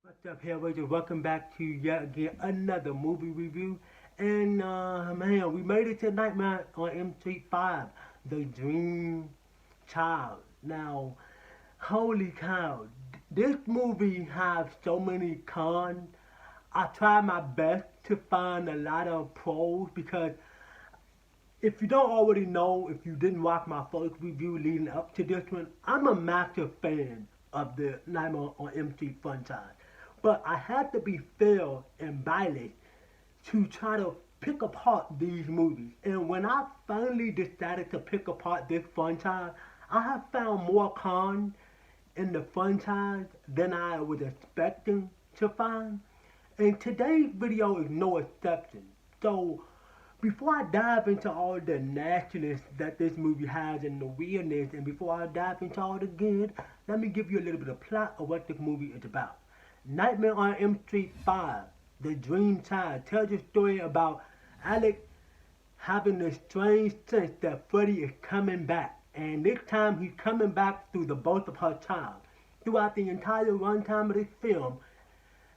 What's up, HELLRAISERS? Welcome back to yet again another movie review. And man, we made it to Nightmare on M35, The Dream Child. Now, holy cow, this movie has so many cons. I tried my best to find a lot of pros because if you don't already know, if you didn't watch my first review leading up to this one, I'm a massive fan of the Nightmare on M Street franchise. But I had to be fair and balanced to try to pick apart these movies. And when I finally decided to pick apart this franchise, I have found more cons in the franchise than I was expecting to find. And today's video is no exception. So before I dive into all the nastiness that this movie has and the weirdness, and before I dive into all the good, let me give you a little bit of plot of what this movie is about. Nightmare on M Street 5, The Dream Child, tells a story about Alex having this strange sense that Freddy is coming back. And this time he's coming back through the birth of her child. Throughout the entire runtime of this film,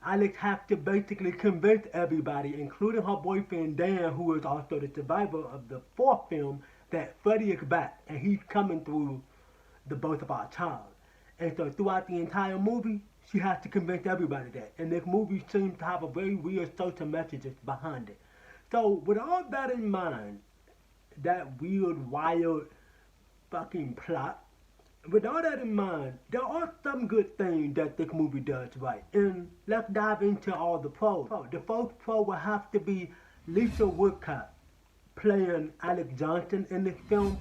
Alex has to basically convince everybody, including her boyfriend Dan, who is also the survivor of the fourth film, that Freddy is back and he's coming through the birth of our child. And so throughout the entire movie, she has to convince everybody that. And this movie seems to have a very weird social message behind it. So with all that in mind, that weird, wild, fucking plot, with all that in mind, there are some good things that this movie does right. And let's dive into all the pros. The first pro will have to be Lisa Woodcock playing Alex Johnson in this film.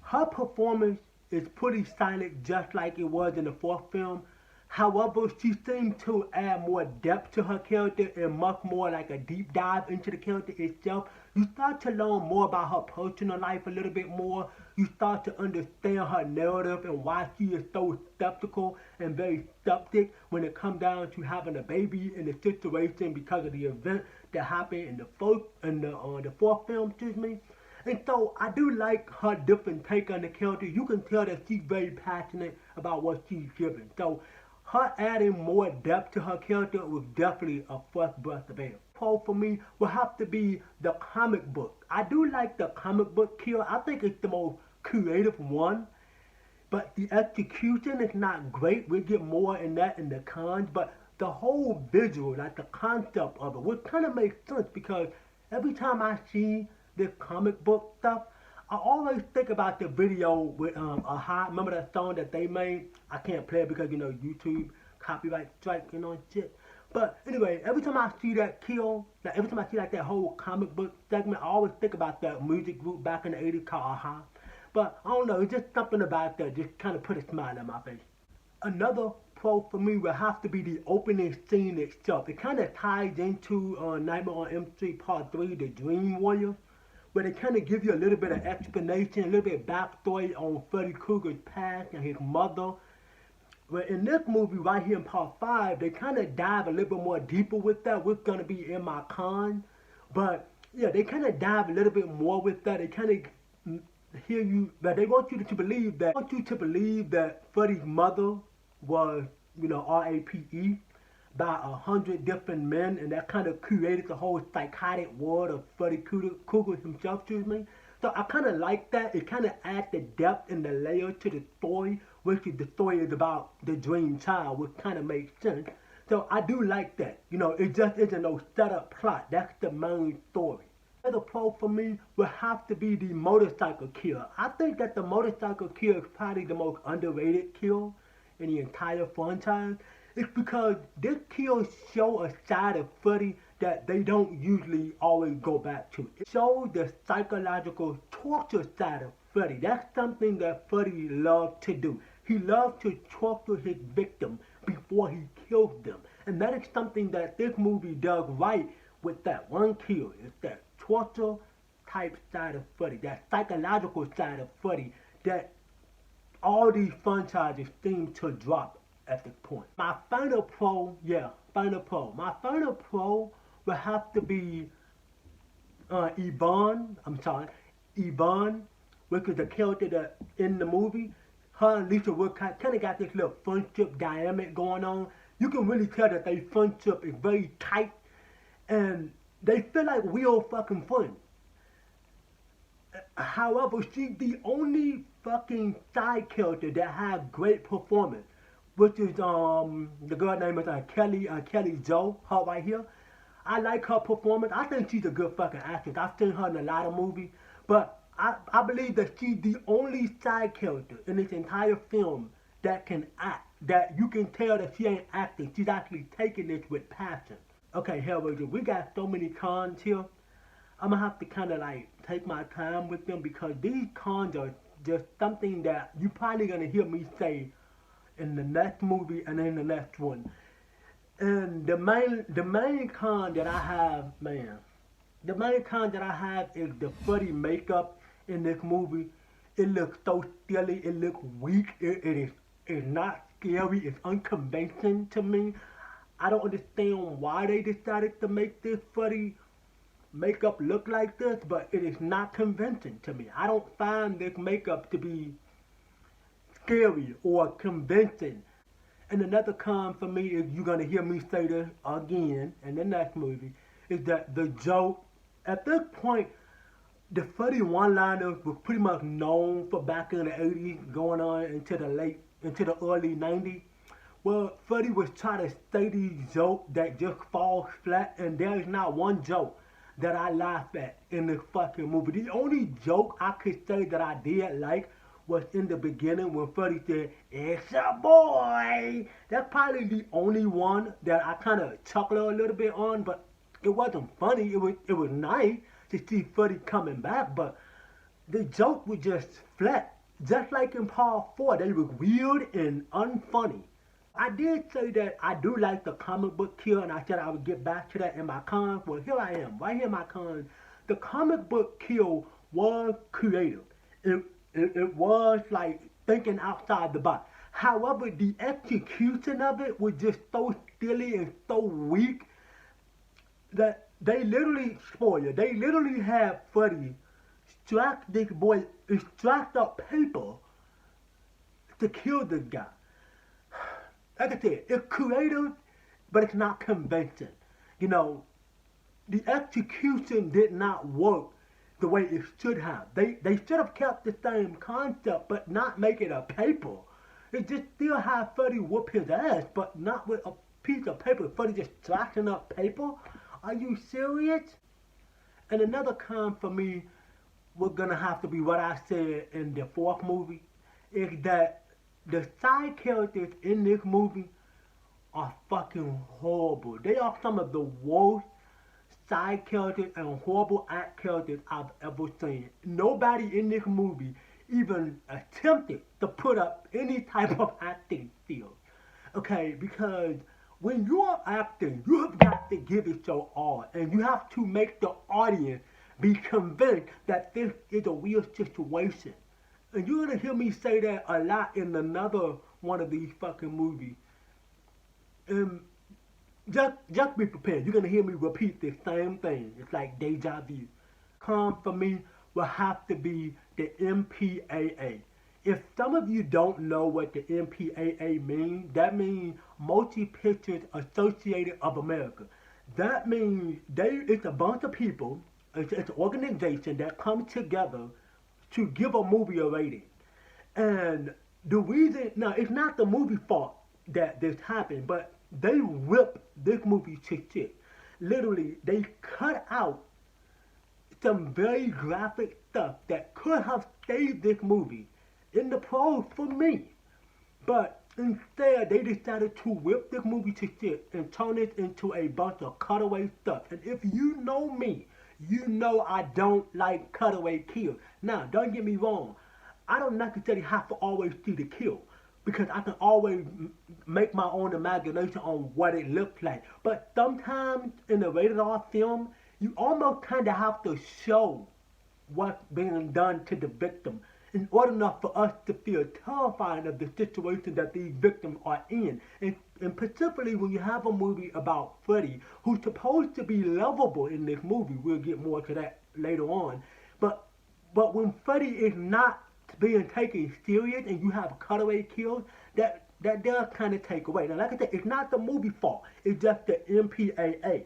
Her performance is pretty silent, just like it was in the fourth film. However, she seemed to add more depth to her character and much more like a deep dive into the character itself. You start to learn more about her personal life a little bit more. You start to understand her narrative and why she is so skeptical and very skeptic when it comes down to having a baby in the situation because of the event that happened in the fourth film, excuse me. And so I do like her different take on the character. You can tell that she's very passionate about what she's giving. So her adding more depth to her character was definitely a fresh breath of air. Pro for me will have to be the comic book. I do like the comic book kill. I think it's the most creative one. But the execution is not great. We'll get more in that in the cons. But the whole visual, like the concept of it, would kind of make sense because every time I see this comic book stuff, I always think about the video with Aha. Remember that song that they made? I can't play it because, you know, YouTube, copyright strike, you know, and shit. But anyway, every time I see that kill, like every time I see like that whole comic book segment, I always think about that music group back in the 80s called Aha. But I don't know, it's just something about that just kind of put a smile on my face. Another pro for me will have to be the opening scene itself. It kind of ties into Nightmare on M Street Part 3, The Dream Warrior, where they kind of give you a little bit of explanation, a little bit of backstory on Freddy Krueger's past and his mother. Where in this movie right here in Part 5, they kind of dive a little bit more deeper with that, what's going to be in my con. But yeah, they kind of dive a little bit more with that. They kind of hear you, but they want you to believe that Freddy's mother was, you know, R-A-P-E, by 100 different men, and that kind of created the whole psychotic world of Freddy Krueger himself, excuse me. So I kind of like that. It kind of adds the depth and the layer to the story, which is the story is about the dream child, which kind of makes sense. So I do like that. You know, it just isn't no setup plot. That's the main story. Another pro for me will have to be the motorcycle kill. I think that the motorcycle kill is probably the most underrated kill in the entire franchise. It's because this kill show a side of Freddy that they don't usually always go back to. It shows the psychological torture side of Freddy. That's something that Freddy loved to do. He loved to torture his victim before he kills them. And that is something that this movie does right with that one kill. It's that torture type side of Freddy, that psychological side of Freddy that all these franchises seem to drop at this point. My final pro will have to be Yvonne, which is the character that in the movie. Her and Lisa Woodcock kind of got this little friendship dynamic going on. You can really tell that their friendship is very tight and they feel like real fucking friends. However, she's the only fucking side character that has great performance, which is the girl name is Kelly Joe, her right here. I like her performance. I think she's a good fucking actress. I've seen her in a lot of movies, but I believe that she's the only side character in this entire film that can act. That you can tell that she ain't acting. She's actually taking this with passion. Okay, Hellraiser, we got so many cons here. I'm gonna have to kind of like take my time with them because these cons are just something that you probably gonna hear me say in the next movie and in the next one. And the main con that I have, man, the main con that I have is the footy makeup in this movie. It looks so silly. It looks weak. It's not scary. It's unconvincing to me. I don't understand why they decided to make this footy makeup look like this, but it is not convincing to me. I don't find this makeup to be scary or convincing. And another con for me is you're gonna hear me say this again in the next movie, is that the joke at this point the funny one-liners were pretty much known for back in the 80s going on into the early 90s. Well, Freddie was trying to say these jokes that just fall flat, and there is not one joke that I laughed at in this fucking movie. The only joke I could say that I did like was in the beginning when Freddie said, "It's a boy." That's probably the only one that I kind of chuckled a little bit on, but it wasn't funny. It was nice to see Freddie coming back, but the joke was just flat. Just like in Part 4, they were weird and unfunny. I did say that I do like the comic book kill, and I said I would get back to that in my cons. Well, here I am, right here in my cons. The comic book kill was creative. It was like thinking outside the box. However, the execution of it was just so silly and so weak that they literally spoil it. They literally had Freddy extract up paper to kill this guy. Like I said, it's creative, but it's not convincing. You know, the execution did not work the way it should have. They should have kept the same concept, but not make it a paper. They just still have Freddy whoop his ass, but not with a piece of paper. Freddy just tracking up paper? Are you serious? And another con for me was gonna have to be what I said in the fourth movie, is that the side characters in this movie are fucking horrible. They are some of the worst side characters and horrible act characters I've ever seen. Nobody in this movie even attempted to put up any type of acting skills. Okay, because when you're acting, you have got to give it your all, and you have to make the audience be convinced that this is a real situation. And you're gonna hear me say that a lot in another one of these fucking movies. Just be prepared. You're gonna hear me repeat the same thing. It's like deja vu. Con for me will have to be the MPAA. If some of you don't know what the MPAA means, that means Multi Pictures Associated of America. That means it's a bunch of people, it's an organization that comes together to give a movie a rating. And the reason, now it's not the movie fault that this happened, but they ripped this movie to shit. Literally, they cut out some very graphic stuff that could have saved this movie in the pros for me. But instead, they decided to whip this movie to shit and turn it into a bunch of cutaway stuff. And if you know me, you know I don't like cutaway kills. Now, don't get me wrong. I don't necessarily have to always see the kill, because I can always make my own imagination on what it looks like. But sometimes in a rated R film, you almost kind of have to show what's being done to the victim in order enough for us to feel terrified of the situation that these victims are in. And particularly when you have a movie about Freddy, who's supposed to be lovable in this movie. We'll get more to that later on. But when Freddy is not being taken serious and you have cutaway kills, that that does kind of take away. Now, like I said, it's not the movie fault. It's just the MPAA.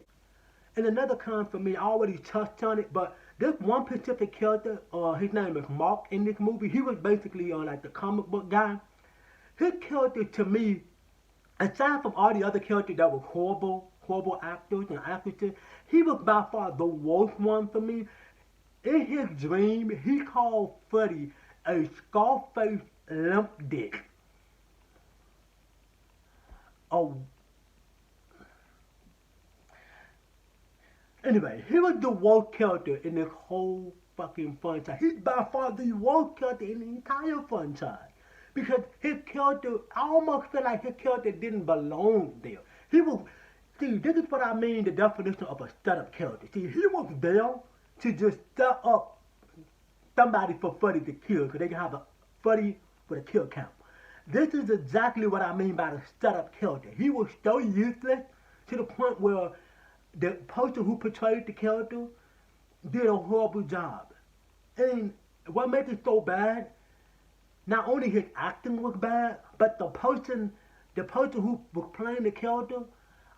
And another con for me, I already touched on it, but this one specific character, his name is Mark in this movie. He was basically like the comic book guy. His character to me, aside from all the other characters that were horrible actors and actresses, he was by far the worst one for me. In his dream, he called Freddy a Scarface limp dick. Oh. Anyway, he was the worst character in this whole fucking franchise. He's by far the worst character in the entire franchise. Because his character, I almost feel like his character didn't belong there. He was, see, this is what I mean, the definition of a setup character. See, he was there to just set up somebody for Freddy to kill, because they can have a Freddy with a kill count. This is exactly what I mean by the setup character. He was so useless to the point where the person who portrayed the character did a horrible job. And what makes it so bad, not only his acting was bad, but the person who was playing the character,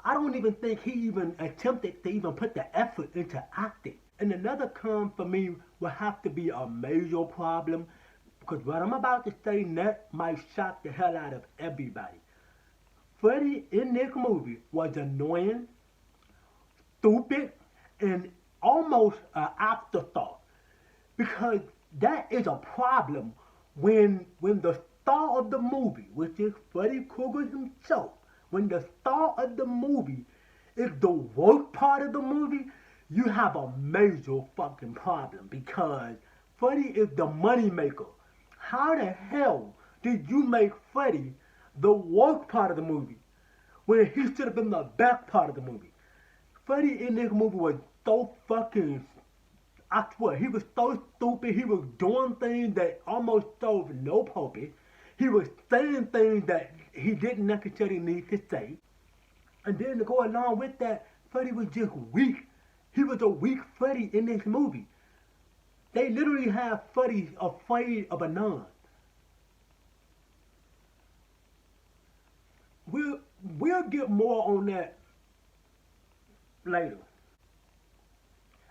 I don't even think he even attempted to even put the effort into acting. And another con for me will have to be a major problem, because what I'm about to say next might shock the hell out of everybody. Freddy in this movie was annoying, stupid, and almost an afterthought. Because that is a problem when the star of the movie, which is Freddy Krueger himself, when the star of the movie is the worst part of the movie, you have a major fucking problem, because Freddy is the money maker. How the hell did you make Freddy the worst part of the movie when he should have been the best part of the movie? Freddy in this movie was so fucking, I swear, he was so stupid. He was doing things that almost served no purpose. He was saying things that he didn't necessarily need to say. And then to go along with that, Freddy was just weak. He was a weak Freddy in this movie. They literally have Freddy afraid of a nun. We'll get more on that later.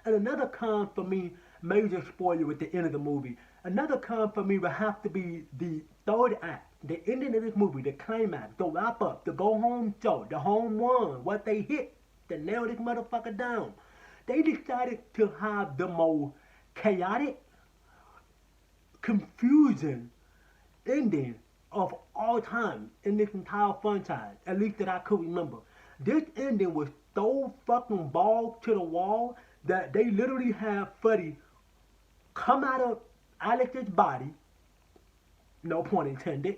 And another con for me, major spoiler at the end of the movie, another con for me would have to be the third act, the ending of this movie, the climax, the wrap up, the go home show, the home run, what they hit to nail this motherfucker down. They decided to have the most chaotic, confusing ending of all time in this entire franchise, at least that I could remember. This ending was so fucking balled to the wall that they literally had Freddy come out of Alex's body, no pun intended.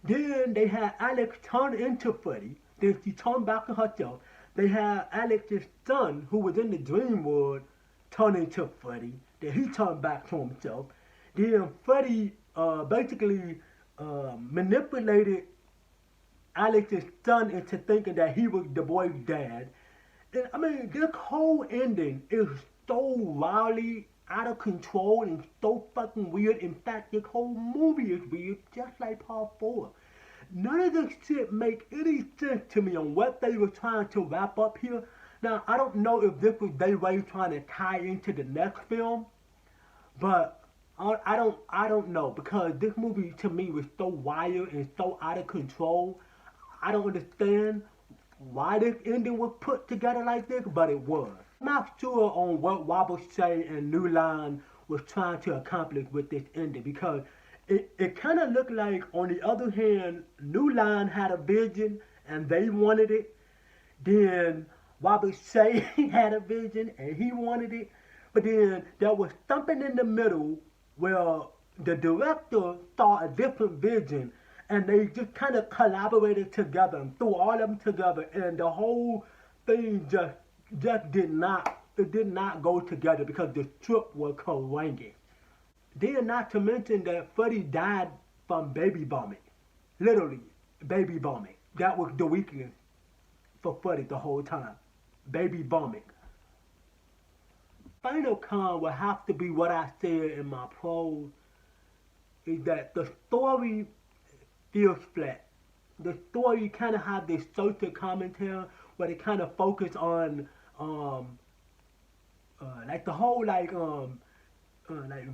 Then they had Alex turn into Freddy. Then she turned back to herself. They had Alex's son, who was in the dream world, turn into Freddy. Then he turned back to himself. Then Freddy basically manipulated Alex's son into thinking that he was the boy's dad. And I mean, this whole ending is so wildly out of control and so fucking weird. In fact, this whole movie is weird, just like part 4. None of this shit make any sense to me on what they were trying to wrap up here. Now, I don't know if this was their way trying to tie into the next film, but I don't know, because this movie to me was so wild and so out of control. I don't understand why this ending was put together like this, but it was. I'm not sure on what Wobble Shay and New Line was trying to accomplish with this ending, because it kind of looked like, on the other hand, New Line had a vision and they wanted it. Then Wobble Shay had a vision and he wanted it. But then there was something in the middle where the director saw a different vision, and they just kind of collaborated together and threw all of them together, and the whole thing just did not go together, because the script was haranguing. Then, not to mention that Freddy died from baby bombing. Literally, baby bombing. That was the weakness for Freddy the whole time. Baby bombing. Final con will have to be what I said in my prose, is that the story feels flat. the story kind of have this social commentary where they kind of focus on um like the whole like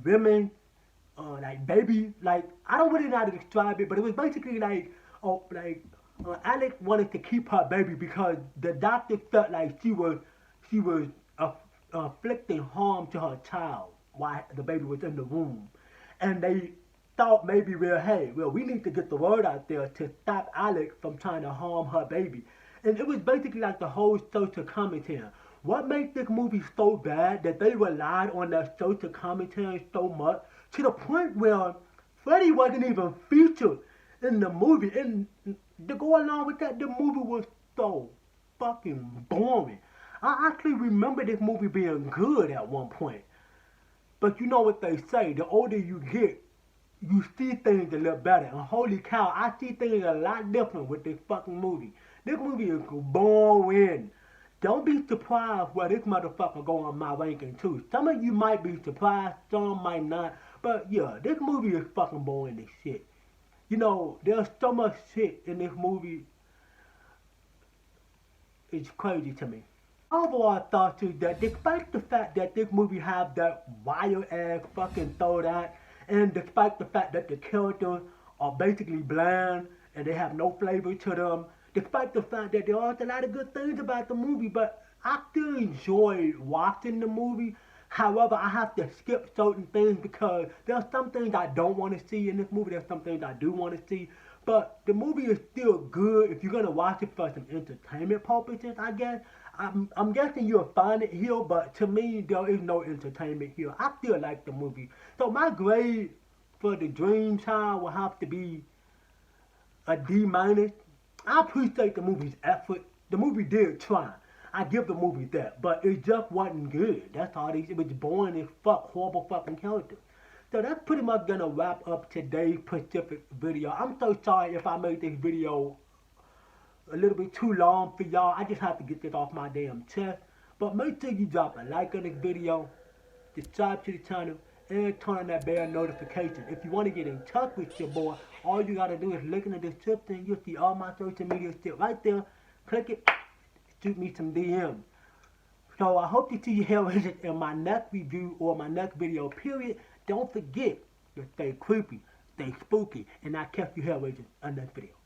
women, like baby, like I don't really know how to describe it, but it was basically like, Alec wanted to keep her baby because the doctor felt like she was afflicting harm to her child while the baby was in the womb, and they thought maybe, well, we need to get the word out there to stop Alec from trying to harm her baby, and it was basically like the whole social commentary. What made this movie so bad that they relied on that social commentary so much to the point where Freddy wasn't even featured in the movie. And to go along with that, the movie was so fucking boring. I actually remember this movie being good at one point. But you know what they say, the older you get, you see things a little better. And holy cow, I see things a lot different with this fucking movie. This movie is boring. Don't be surprised where this motherfucker go on my ranking too. Some of you might be surprised, some might not. But yeah, this movie is fucking boring as shit. You know, there's so much shit in this movie. It's crazy to me. Overall thoughts is that despite the fact that this movie have that wild ass fucking throwback, and despite the fact that the characters are basically bland and they have no flavor to them, despite the fact that there are a lot of good things about the movie, but I still enjoy watching the movie. However, I have to skip certain things because there are some things I don't want to see in this movie. There's some things I do want to see. But the movie is still good if you're going to watch it for some entertainment purposes, I guess. I'm guessing you'll find it here, but to me, there is no entertainment here. I still like the movie. So my grade for the Dream Child will have to be a D minus. I appreciate the movie's effort. The movie did try. I give the movie that, but it just wasn't good. That's all it was boring as fuck, horrible fucking character. So that's pretty much gonna wrap up today's Pacific video. I'm so sorry if I made this video a little bit too long for y'all. I just have to get this off my damn chest. But make sure you drop a like on this video, subscribe to the channel, and turn on that bell notification. If you want to get in touch with your boy, all you gotta do is look in the description. You'll see all my social media shit right there. Click it, shoot me some DM. So I hope to see you here in my next review or my next video, period. Don't forget to stay creepy, stay spooky, and I'll catch you here in the next video.